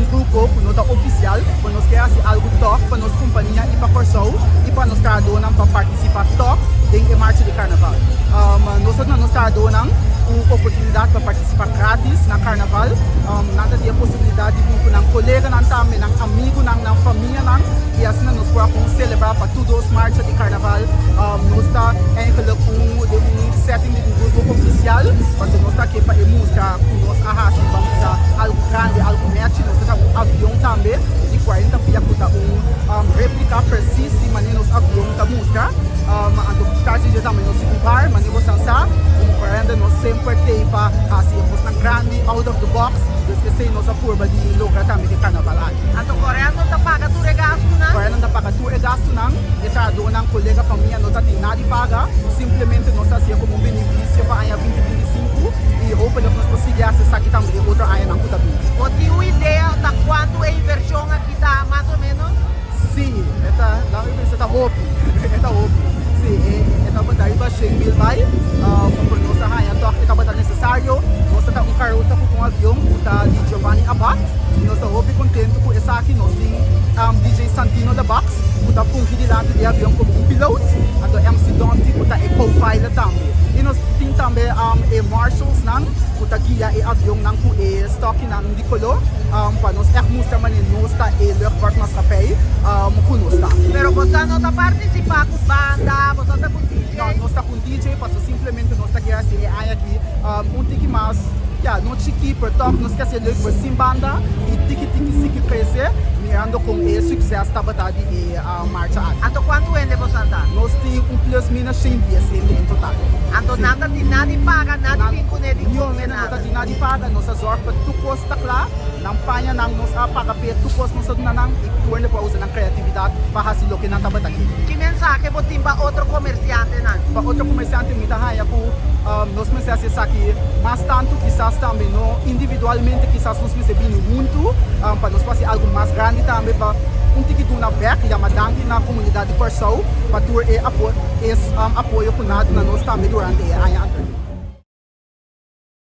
grupo nota oficial, para nós quer assim, algo top, para nós companhia e para Corsou, e para nós estar donando para participar top dentro da marcha de carnaval. Nós estar donando a oportunidade para participar grátis na carnaval, nada de possibilidade de vir com um colega, também, um amigo, na família, e assim nós podemos celebrar para todos os marchas de carnaval. Nós está eigenlijk um setting de um grupo oficial, mas nós está aqui para mostrar com nós vamos usar algo grande, algo match, nós está um avião também, de 40 pia réplica precisa de maneira os avião da mostra, tarde de também nós um bar, mas nós dançar, nós sempre tem para assim, uma grande out of the box, esquecer nossa curva de logra também de carnaval aqui. Então, Coreia não está paga tudo é gasto, não? Coreia não está paga tudo é gasto, não. Essa dona, colega, família, não está tem nada de paga, simplesmente nós está como um benefício para a ano 2025 e roupa nós conseguimos acessar aqui também outra área na Cuta Bim. Você tem uma ideia de quanto é a inversão aqui está, mais ou menos? Sim, esta roupa, esta roupa. Sim, esta batalha para 100 mil vai, por nossa rainha, esta batalha necessário, nós estamos um carro com um avião, está de Giovanni Abad, e nós estamos muito contentes com essa aqui, nós temos DJ Santino da Box, que está fungindo delante do avião como um piloto, então MC Dante, que está a co-pilot também. E nós temos também Marshalls, que está guia o avião com o estoque de color, para nós mostrar que nós está a levar nossa pele conosco. Mas você não está participando com banda, você está com DJ? Não, nós está com DJ, para simplesmente nós está aqui, tique mais, não chique, por toque, nós queremos levar por sim banda, e tique crescer, mirando com o sucesso da batalha de marcha aqui. Então quanto é você andar? Nós temos plus minus 100 dias em total. Então nada de paga, nada de com ele, nada de nada paga, nossa zorpa, tu custa claro, não panha, não nos paga pé, tu custa nossa não, e tu ainda pode usar a criatividade para fazer o que não está batendo. Que mensagem você tem para outro comerciante, não? Para outro comerciante, me dá nós mensagens aqui, mas tanto quizás também, individualmente, quizás nós precisamos muito, para nós fazer algo mais grande também, para tique na back, danke na comunidade de Corsou, para ter apoio com nós também durante a ano.